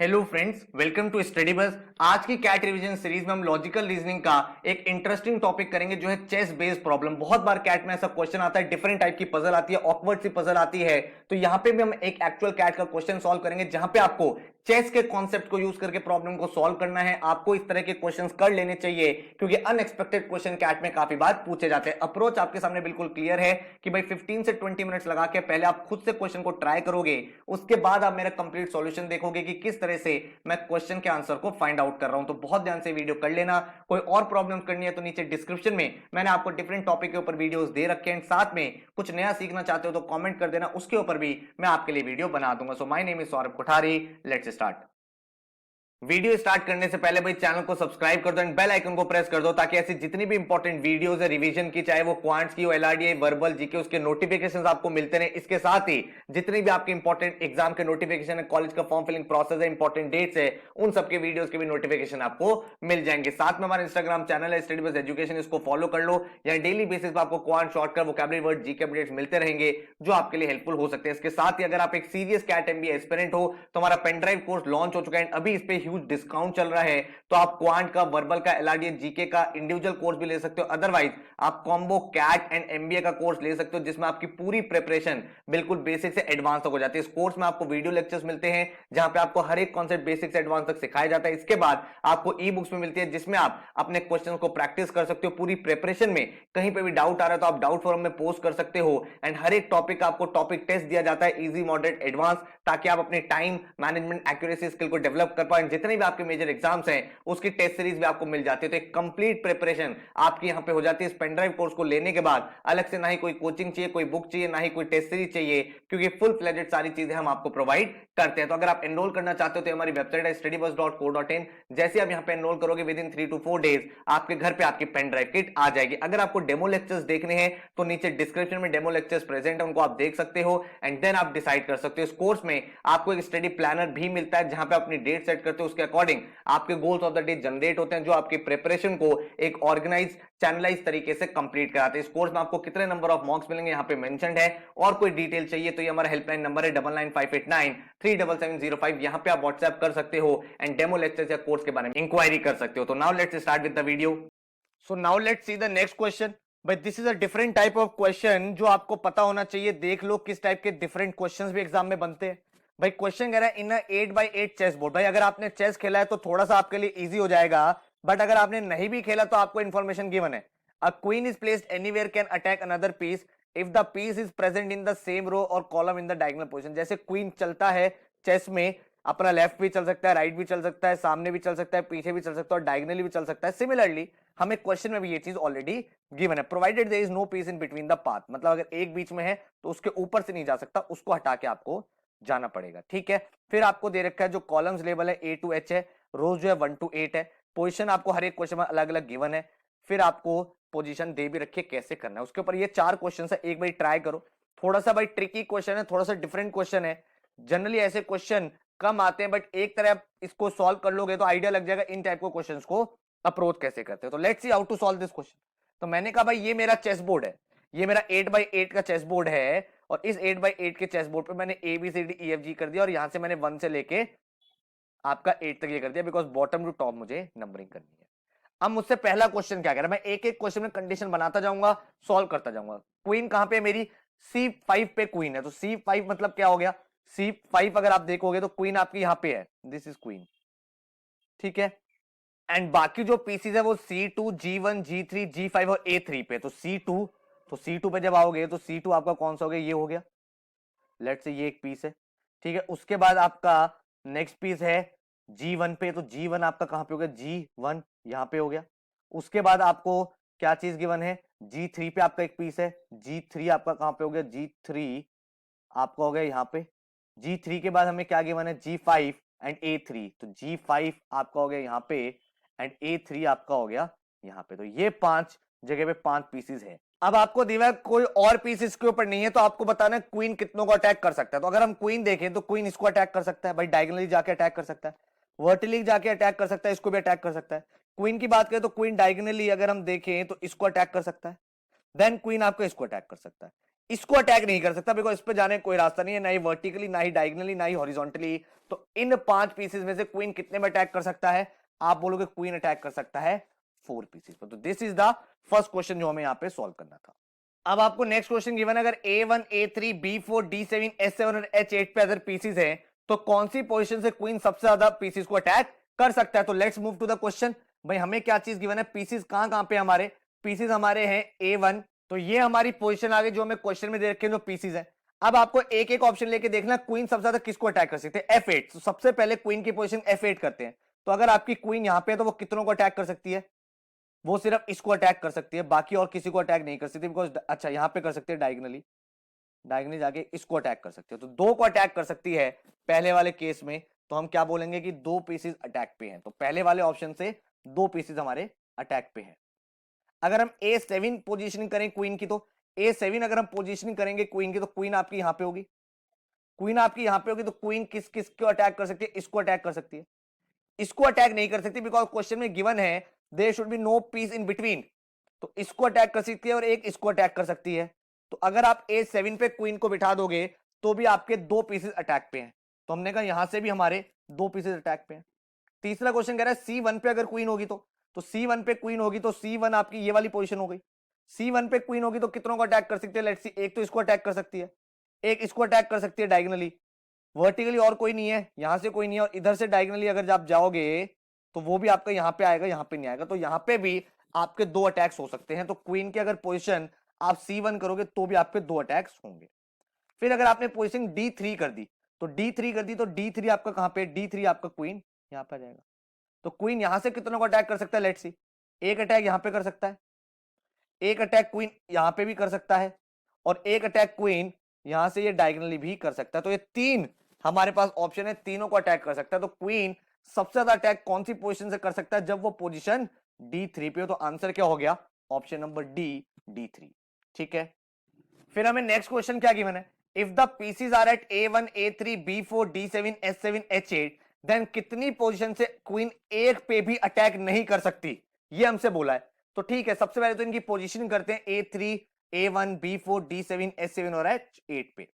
Hello friends, welcome to study bus. आज की cat revision series में हम लॉजिकल रीजनिंग का एक इंटरेस्टिंग टॉपिक करेंगे जो है चेस बेस्ड प्रॉब्लम। बहुत बार कैट में ऐसा क्वेश्चन आता है, डिफरेंट टाइप की पजल आती है, ऑकवर्ड सी पजल आती है। तो यहां पे भी हम एक एक्चुअल कैट का क्वेश्चन सॉल्व करेंगे जहां पे आपको चेस के कॉन्सेप्ट को यूज करके प्रॉब्लम को सॉल्व करना है। आपको इस तरह के क्वेश्चंस कर लेने चाहिए क्योंकि अनएक्सपेक्टेड क्वेश्चन कैट में काफी बार पूछे जाते हैं। अप्रोच आपके सामने बिल्कुल क्लियर है कि भाई 15 से 20 मिनट्स लगा के पहले आप खुद से क्वेश्चन को ट्राई करोगे, उसके बाद आप मेरा कंप्लीट सॉल्यूशन देखोगे कि किस तरह से मैं क्वेश्चन के आंसर को फाइंड आउट कर रहा हूं। तो बहुत ध्यान से वीडियो कर लेना। कोई और प्रॉब्लम करनी है तो नीचे डिस्क्रिप्शन में मैंने आपको डिफरेंट टॉपिक के ऊपर वीडियोस दे रखे हैं। साथ में कुछ नया सीखना चाहते हो तो कमेंट कर देना, उसके ऊपर भी मैं आपके लिए वीडियो बना दूंगा। So my name is Saurabh Kothari, let's start. Video start करने से पहले भाई चैनल को सब्सक्राइब कर दो एंड बेल आइकन को प्रेस कर दो ताकि ऐसी जितनी भी इंपॉर्टेंट वीडियोस है रिवीजन की, चाहे वो क्वांट्स की हो, एलआरडीआई, वर्बल, जीके, उसके नोटिफिकेशंस आपको मिलते रहे। इसके साथ ही जितनी भी आपके इंपॉर्टेंट एग्जाम के नोटिफिकेशन है, कॉलेज का फॉर्म फिलिंग प्रोसेस है, इंपॉर्टेंट डेट्स है, उन सबके वीडियोस के भी नोटिफिकेशन आपको मिल जाएंगे। साथ में हमारा इंस्टाग्राम चैनल है स्टडी बस एजुकेशन, इसको फॉलो कर लो। यहाँ डेली बेसिस पर आपको quant, shortcut, vocabulary word, GK updates मिलते रहेंगे जो आपके लिए हेल्पफुल हो सकते हैं। इसके साथ ही अगर आप एक सीरियस कैट एमबीए एस्पिरेंट हो तो हमारा पेनड्राइव कोर्स लॉन्च हो चुका है, अभी इस पे ह्यूज डिस्काउंट चल रहा है। तो आप क्वांट का, वर्बल का, एलआरडीए, जीके का इंडिविजुअल कोर्स भी ले सकते हो। अदरवाइज आप कॉम्बो कैट एंड एमबीए का कोर्स ले सकते हो जिसमें आपकी पूरी प्रिपरेशन बिल्कुल बेसिक से एडवांस तक हो जाती है। इस कोर्स में आपको वीडियो लेक्चर्स मिलते हैं जहां पे आपको हर एक कॉन्सेप्ट बेसिक से एडवांस तक सिखाया जाता है। इसके बाद आपको ई बुक्स में मिलती है जिसमें आप अपने क्वेश्चन को प्रैक्टिस कर सकते हो। पूरी प्रिपरेशन में कहीं पे भी डाउट आ रहा है तो आप डाउट फोरम में पोस्ट कर सकते हो। एंड हर एक टॉपिक का आपको टॉपिक टेस्ट दिया जाता है, इजी, मॉडरेट, एडवांस, ताकि आप अपने टाइम मैनेजमेंट, एक्यूरेसी स्किल को डेवलप कर पाए। जितने भी आपके मेजर एग्जाम्स हैं उसकी टेस्ट सीरीज भी आपको मिल जाती है। तो एक कंप्लीट प्रिपरेशन आपकी यहां पे हो जाती है। इस पेनड्राइव कोर्स को लेने के बाद अलग से ना ही कोई कोचिंग चाहिए, कोई बुक चाहिए, ना ही कोई टेस्ट सीरीज चाहिए, क्योंकि फुल फ्लेजेड सारी चीजें हम आपको प्रोवाइड करते हैं। तो अगर आप एनरोल करना चाहते हो तो हमारी वेबसाइट है studybus.co.in। जैसे आप यहां पे एनरोल करोगे विद इन 3 to 4 डेज आपके घर पे आपकी पेन ड्राइव किट आ जाएगी। अगर आपको डेमो लेक्चर्स देखने हैं तो नीचे डिस्क्रिप्शन में डेमो लेक्चर्स प्रेजेंट है, उनको आप देख सकते हो एंड देन आप डिसाइड कर सकते हो। इस कोर्स में आपको एक स्टडी प्लानर भी मिलता है जहां पे अपनी डेट सेट करते हो, उसके अकॉर्डिंग आपके goals of the day generate होते हैं जो आपकी प्रिपरेशन को एक ऑर्गेनाइज, चैनलाइज तरीके से कंप्लीट कराते हैं। इस कोर्स में आपको कितने नंबर ऑफ मार्क्स मिलेंगे यहाँ पे मेंशन्ड है। और कोई डिटेल चाहिए तो ये हमारा हेल्पलाइन नंबर है 9958937705। यहाँ पे आप व्हाट्सएप कर सकते हो एंड डेमो लेक्चर या कोर्स के बारे में इंक्वायरी कर सकते हो। तो now let's start with the video. So now let's see the next question. But this is a different type of question जो आपको पता होना चाहिए। देख लो किस टाइप के डिफरेंट क्वेश्चंस भी एग्जाम में बनते हैं। भाई क्वेश्चन कह रहा है इन 8x8 चेस बोर्ड। भाई अगर आपने चेस खेला है तो थोड़ा सा आपके लिए इजी हो जाएगा, बट अगर आपने नहीं भी खेला तो आपको इंफॉर्मेशन गिवन है। A queen is placed anywhere can attack another piece if the piece is present in the same row और column in the diagonal position. जैसे क्वीन चलता है चेस में, अपना लेफ्ट भी चल सकता है, राइट भी चल सकता है, सामने भी चल सकता है, पीछे भी चल सकता है और डायगोनली भी चल सकता है। सिमिलरली हमें क्वेश्चन में भी ये चीज ऑलरेडी गिवन है, provided there is no piece in between the path. मतलब अगर एक बीच में है तो उसके ऊपर से नहीं जा सकता, उसको हटा के आपको जाना पड़ेगा। ठीक है, फिर आपको दे रखा है जो कॉलम्स लेवल है A to H है, रोज जो है 1 to 8 है। पोजीशन आपको हर एक क्वेश्चन में अलग अलग गिवन है। फिर आपको पोजीशन दे भी रखी है कैसे करना है उसके ऊपर। ये 4 क्वेश्चन है, एक बार ट्राई करो। थोड़ा सा भाई ट्रिकी क्वेश्चन है, थोड़ा सा डिफरेंट क्वेश्चन है। जनरली ऐसे क्वेश्चन कम आते हैं, बट एक तरह आप इसको सॉल्व कर लोगे तो आइडिया लग जाएगा इन टाइप को क्वेश्चंस को अप्रोच कैसे करते हैं। तो let's see how to solve this question. तो मैंने कहा भाई ये मेरा चेस बोर्ड है, ये मेरा 8x8 का चेस बोर्ड है और इस 8x8 के चेस बोर्ड पे मैंने ABCDEFG कर दिया और यहां से मैंने 1 से लेके आपका 8 तक ये कर दिया, बिकॉज बॉटम टू टॉप मुझे नंबरिंग करनी है। अब मुझसे पहला क्वेश्चन क्या कह रहा है, मैं एक एक क्वेश्चन में कंडीशन बनाता जाऊंगा, सॉल्व करता जाऊंगा। क्वीन कहां पे मेरी C5 पे क्वीन है, तो C5 मतलब क्या हो गया, C5 अगर आप देखोगे तो क्वीन आपकी यहां पे है, दिस इज क्वीन। ठीक है, एंड बाकी जो पीसीज है वो C2, G1, G3, G5 और A3 पे। तो C2, तो C2 पे जब आओगे तो C2 आपका कौन सा हो गया, ये हो गया। लेट्स से ये एक पीस है। ठीक है, उसके बाद आपका नेक्स्ट पीस है G1 पे, तो G1 आपका कहां पे हो गया, G1 यहां पे हो गया। उसके बाद आपको क्या चीज गिवन है, G3 पे आपका एक पीस है, G3 आपका कहां पे हो गया, G3 आपका हो गया यहां पे। G3 के बाद हमें क्या गिवन है, G5 एंड A3, तो G5 आपका हो गया यहां पे एंड A3 आपका हो गया यहां पे। तो ये 5 जगह पे 5 पीसेस है। अब आपको दिया कोई और पीस इसके ऊपर नहीं है तो आपको बताना है क्वीन कितनों को अटैक कर सकता है। तो अगर हम क्वीन देखें तो क्वीन इसको अटैक कर सकता है, भाई डायगोनली जाके अटैक कर सकता है, वर्टिकली जाके अटैक कर सकता है, इसको भी अटैक कर सकता है। क्वीन की बात करें तो क्वीन डायगोनली अगर हम देखें तो इसको अटैक कर सकता है, देन क्वीन आपको इसको अटैक कर सकता है। इसको अटैक नहीं कर सकता, बिकॉज इस पे जाने कोई रास्ता नहीं है, ना ही वर्टिकली, ना ही डायगनली, ना ही हॉरिजॉन्टली। तो इन 5 पीसेस में से क्वीन कितने में अटैक कर सकता है? आप बोलोगे क्वीन अटैक कर सकता है 4 पीसेस पर। तो this is the first question जो हमें यहां पे सॉल्व करना था। अब आपको नेक्स्ट क्वेश्चन गिवन है, अगर A1, A3, B4, D7, S7 और H8 पे अदर पीसेस हैं, तो कौन सी पोजीशन से क्वीन सबसे ज्यादा पीसेस को अटैक कर सकता है? तो let's move to the question. भाई हमें क्या चीज गिवन है? पीसेस कहां पे हमारे? पीसेस हमारे हैं A1, तो ये हमारी पोजीशन आ गई जो हमें क्वेश्चन में दे रखे हैं जो पीसेस है। अब आपको एक एक ऑप्शन लेके देखना क्वीन सबसे ज्यादा किसको अटैक कर सकते हैं? F8। तो सबसे पहले क्वीन की पोजीशन F8 करते हैं। तो अगर आपकी क्वीन यहां पे है तो वो कितनों को अटैक कर सकती है? वो सिर्फ इसको अटैक कर सकती है, बाकी और किसी को अटैक नहीं कर सकती, बिकॉज अच्छा यहां पे कर सकते हैं डायगनली, डायगनली जाके इसको अटैक कर सकती है। तो 2 को अटैक कर सकती है पहले वाले केस में। तो हम क्या बोलेंगे कि 2 पीसेस अटैक पे हैं। तो पहले वाले ऑप्शन से 2 पीसेस हमारे अटैक पे हैं। अगर हम A7 पोजीशनिंग करें क्वीन की, तो A7 अगर हम पोजीशनिंग करेंगे क्वीन की, तो क्वीन आपकी यहां पे होगी, क्वीन आपकी यहां पे होगी। तो क्वीन किस किस को अटैक कर सकती है? इसको अटैक कर सकती है, इसको अटैक नहीं कर सकती, बिकॉज क्वेश्चन में गिवन है there should be no piece in between. तो इसको अटैक कर सकती है और एक इसको अटैक कर सकती है। तो अगर आप A7 पे क्वीन को बिठा दोगे तो भी आपके 2 पीसेस अटैक पे हैं। तो हमने कहा यहां से भी हमारे 2 पीसेस अटैक पे हैं। तीसरा क्वेश्चन कह रहा है C1 पे अगर क्वीन होगी, तो C1 पे क्वीन होगी तो C1 आपकी ये वाली पोजीशन हो गई। C1 पे क्वीन होगी तो कितनों को अटैक कर सकती है? लेट्स सी, एक तो इसको अटैक कर सकती है, एक इसको अटैक कर सकती है डायगनली, वर्टिकली और कोई नहीं है, यहां से कोई नहीं है, और इधर से डायगनली अगर आप जाओगे तो वो भी आपका यहां पे आएगा, यहां पे नहीं आएगा। तो यहां पे भी आपके 2 अटैक्स हो सकते हैं। तो क्वीन की अगर पोजीशन आप C1 करोगे तो भी आपके 2 अटैक्स होंगे। फिर अगर आपने पोजीशन D3 कर दी, तो D3 कर दी तो D3 आपका कहां पे? D3 आपका क्वीन यहां पे आ जाएगा। तो क्वीन यहां से कितनों को अटैक कर सकता है? लेट्स सी, एक अटैक यहां पे कर सकता है, एक अटैक क्वीन यहां पे भी कर सकता है, और एक अटैक क्वीन यहां से ये डायगनली भी कर सकता है। तो ये 3 हमारे पास ऑप्शन है, तीनों को अटैक कर सकता है। तो क्वीन सबसे ज्यादा अटैक कौन सी पोजीशन से कर सकता है? जब वो पोजीशन D3 पे हो। तो आंसर क्या हो गया? Option number D, D3। ठीक है, फिर हमें नेक्स्ट क्वेश्चन क्या गिवन है? If the pieces are at A1, A3, B4, D7, S7, H8, then कितनी पोजीशन से क्वीन एक पे भी अटैक नहीं कर सकती? ये हमसे बोला है। तो ठीक है, सबसे पहले तो इनकी पोजीशन करते हैं A3, A1, B4, D7, S7 और H8 पे।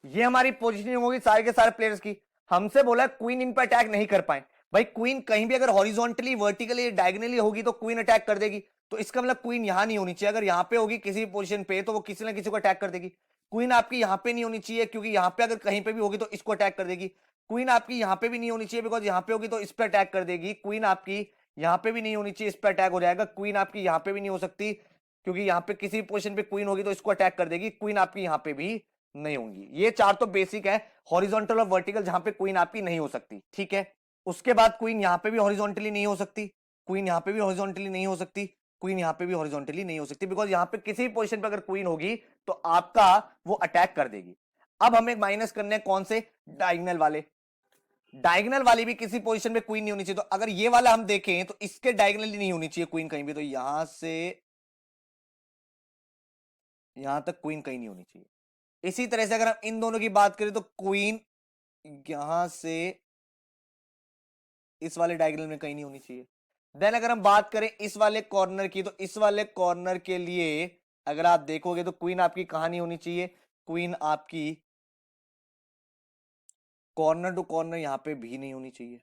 ये हमारी पोजीशनिंग होगी सारे के सारे प्लेयर्स की। हमसे बोला क्वीन इन पर अटैक नहीं कर पाए। भाई क्वीन कहीं भी अगर हॉरिजॉन्टली, वर्टिकली, डायगोनली होगी तो क्वीन अटैक कर देगी। तो इसका मतलब क्वीन यहां नहीं होनी चाहिए। अगर यहां पे होगी किसी पोजीशन पे तो वो किसी ना किसी को अटैक कर देगी। क्वीन आपकी यहां पे नहीं होनी चाहिए, क्योंकि यहां पे अगर कहीं पे भी होगी तो इसको अटैक कर देगी। क्वीन आपकी यहां पे भी नहीं होनी चाहिए, बिकॉज यहां पे होगी तो इस पे अटैक कर देगी। क्वीन आपकी यहां पे भी नहीं होनी चाहिए, इस पे अटैक हो जाएगा। क्वीन आपकी यहां पे भी नहीं हो सकती, क्योंकि यहां पे किसी पोजीशन पे क्वीन होगी तो इसको अटैक कर देगी। क्वीन आपकी यहां पे भी नहीं होंगी। ये 4 तो बेसिक है, हॉरिजॉन्टल और वर्टिकल, जहां पे क्वीन आपकी नहीं हो सकती। ठीक है, उसके बाद क्वीन यहां पे भी हॉरिजॉन्टली नहीं हो सकती, क्वीन यहां पे भी हॉरिजॉन्टली नहीं हो सकती, क्वीन यहां पे भी हॉरिजॉन्टली नहीं हो सकती, बिकॉज यहां पे किसी भी पोजीशन पे अगर क्वीन होगी तो आपका वो अटैक कर देगी। अब हमें माइनस करने हैं कौन से? डायगोनल वाले। डायगोनल वाली भी किसी पोजीशन पे क्वीन नहीं होनी चाहिए। तो अगर ये वाला हम देखें तो इसके डायगोनली नहीं होनी चाहिए क्वीन कहीं भी। तो यहां से यहां तक क्वीन कहीं नहीं होनी चाहिए। इसी तरह से अगर हम इन दोनों की बात करें तो क्वीन यहां से इस वाले डायगोनल में कहीं नहीं होनी चाहिए। देन अगर हम बात करें इस वाले कॉर्नर की, तो इस वाले कॉर्नर के लिए अगर आप देखोगे तो क्वीन आपकी कहां नहीं होनी चाहिए? क्वीन आपकी कॉर्नर टू कॉर्नर यहां पे भी नहीं होनी चाहिए।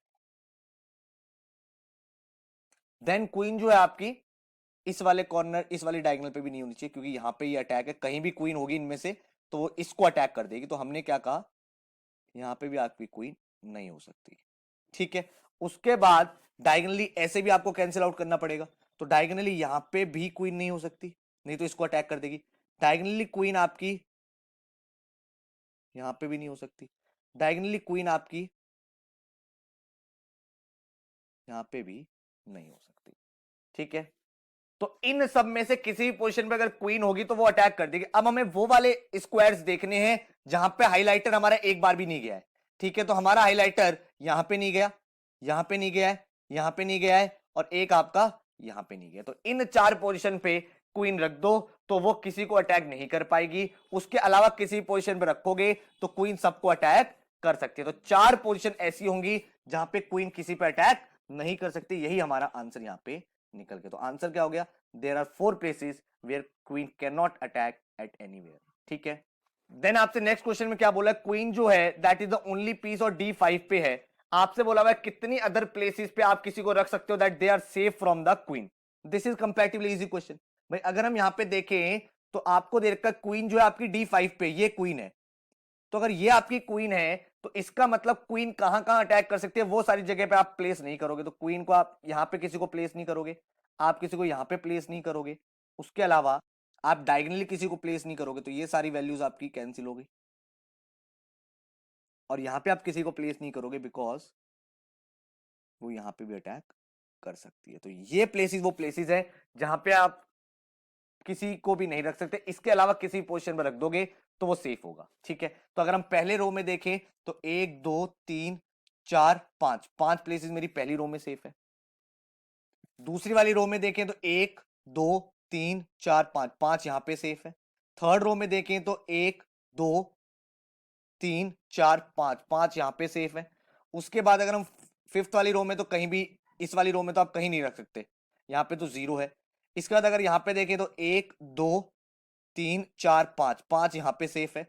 देन क्वीन जो है आपकी इस वाले कॉर्नर, इस वाले डायगोनल पे भी नहीं होनी चाहिए, क्योंकि यहां पे ये अटैक है। कहीं भी क्वीन होगी इनमें से तो वो इसको अटैक कर देगी। तो हमने क्या कहा? यहां पे भी आपकी क्वीन नहीं हो सकती। ठीक है, उसके बाद डायगोनली ऐसे भी आपको कैंसिल आउट करना पड़ेगा। तो डायगोनली यहां पे भी क्वीन नहीं हो सकती, नहीं तो इसको अटैक कर देगी। डायगोनली क्वीन आपकी यहां पे भी नहीं हो सकती, डायगोनली क्वीन आपकी यहां पे भी नहीं हो सकती। ठीक है, तो इन सब में से किसी भी पोजीशन पे अगर क्वीन होगी तो वो अटैक कर देगी। अब हमें वो वाले स्क्वायर्स देखने हैं जहां पे हाइलाइटर हमारा एक बार भी नहीं गया है। ठीक है, तो हमारा हाइलाइटर यहां पे नहीं गया, यहां पे नहीं गया है, यहां पे नहीं गया है, और एक आपका यहां पे नहीं गया। तो इन 4 पोजीशन पे क्वीन रख दो तो वो किसी को अटैक नहीं कर पाएगी। उसके अलावा किसी पोजीशन पे रखोगे तो क्वीन सबको अटैक कर सकती है। तो 4 पोजीशन ऐसी होंगी जहां पे क्वीन किसी पे अटैक नहीं कर सकती। यही हमारा आंसर यहां पे निकल के। तो आंसर क्या हो गया? There are 4 places where queen can not attack at anywhere. ठीक है। देन आपसे नेक्स्ट क्वेश्चन में क्या बोला, क्वीन जो है that is the only piece और D5 पे है। आपसे बोला हुआ है कितनी अदर प्लेसेस पे आप किसी को रख सकते हो that they are safe from the queen. This is comparatively easy question. भाई अगर हम यहां पे देखें तो आपको दे रखा क्वीन जो है आपकी D5 पे, ये क्वीन है। तो अगर ये आपकी क्वीन है तो इसका मतलब क्वीन कहां कहां अटैक कर सकती है वो सारी जगह पे आप प्लेस नहीं करोगे। तो क्वीन को आप यहां पे किसी को प्लेस नहीं करोगे, आप किसी को यहां पे प्लेस नहीं करोगे, उसके अलावा आप डायगनली किसी को प्लेस नहीं करोगे। तो ये सारी वैल्यूज आपकी कैंसिल हो गई। और यहां पे आप किसी को प्लेस नहीं करोगे बिकॉज वो यहां पे भी अटैक कर सकती है। तो ये प्लेसेस वो प्लेसेस है जहां पे आप किसी को भी नहीं रख सकते, इसके अलावा किसी पोजीशन पर रख दोगे तो वो सेफ होगा। ठीक है, तो अगर हम पहले रो में देखें तो 1 2 3 4 5, 5 प्लेसेस मेरी पहली रो में सेफ है। दूसरी वाली रो में देखें तो 1 2 3 4 5, 5 यहां पे सेफ है। थर्ड रो में देखें तो 1 2 3 4 5, 5 यहां पे सेफ है। उसके बाद अगर हम फिफ्थ वाली रो में, तो कहीं भी इस वाली रो में तो आप कहीं नहीं रख सकते, यहां पे तो 0 है। इसके बाद अगर यहां पे देखें तो 1 2 3 4 5, 5 यहां पे सेफ है।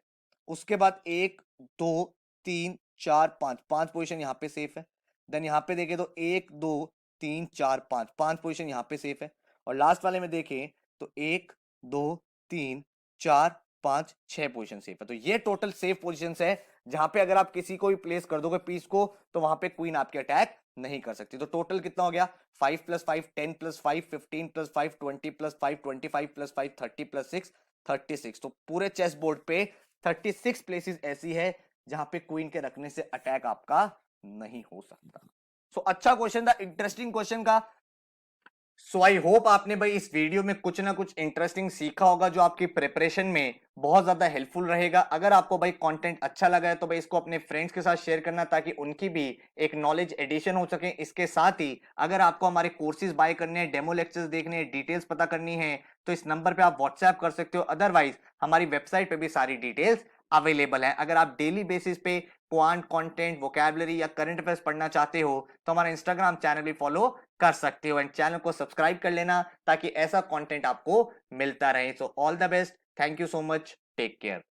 उसके बाद 1 2 3 4 5, 5 पोजीशन यहां पे सेफ है। देन यहां पे देखें तो 1 2 3 4 5, 5 पोजीशन यहां पे सेफ है। और लास्ट वाले में देखें तो 1 2 3 4 5 6 पोजीशन सेफ है। तो ये टोटल सेफ पोजीशंस है जहां पे अगर आप किसी को भी प्लेस कर दोगे पीस को तो वहां पे क्वीन आपके अटैक नहीं कर सकती। तो टोटल कितना हो गया, 5 + 5 10 + 5 15 + 5 20 + 5 25 + 5 30 + 6 36। तो पूरे चेस बोर्ड पे 36 प्लेसेस ऐसी है जहां पे क्वीन के रखने से अटैक आपका नहीं हो सकता। सो अच्छा क्वेश्चन था, इंटरेस्टिंग क्वेश्चन का। सो आई होप आपने भाई इस वीडियो में कुछ ना कुछ इंटरेस्टिंग सीखा होगा जो आपकी प्रिपरेशन में बहुत ज्यादा हेल्पफुल रहेगा। अगर आपको भाई कंटेंट अच्छा लगा है तो भाई इसको अपने फ्रेंड्स के साथ शेयर करना ताकि उनकी भी एक नॉलेज एडिशन हो सके। इसके साथ ही अगर आपको हमारे कोर्सेज बाय करने हैं, डेमो लेक्चर्स देखने हैं, डिटेल्स पता करनी है तो इस नंबर पे आप व्हाट्सएप कर सकते हो। अदरवाइज हमारी वेबसाइट पे भी सारी डिटेल्स अवेलेबल है। अगर आप डेली बेसिस पे क्वांट कंटेंट, वोकैबुलरी या करंट अफेयर्स पढ़ना चाहते हो तो हमारा इंस्टाग्राम चैनल भी फॉलो कर सकते हो एंड चैनल को सब्सक्राइब कर लेना ताकि ऐसा कंटेंट आपको मिलता रहे। So all the best, thank you so much, take care.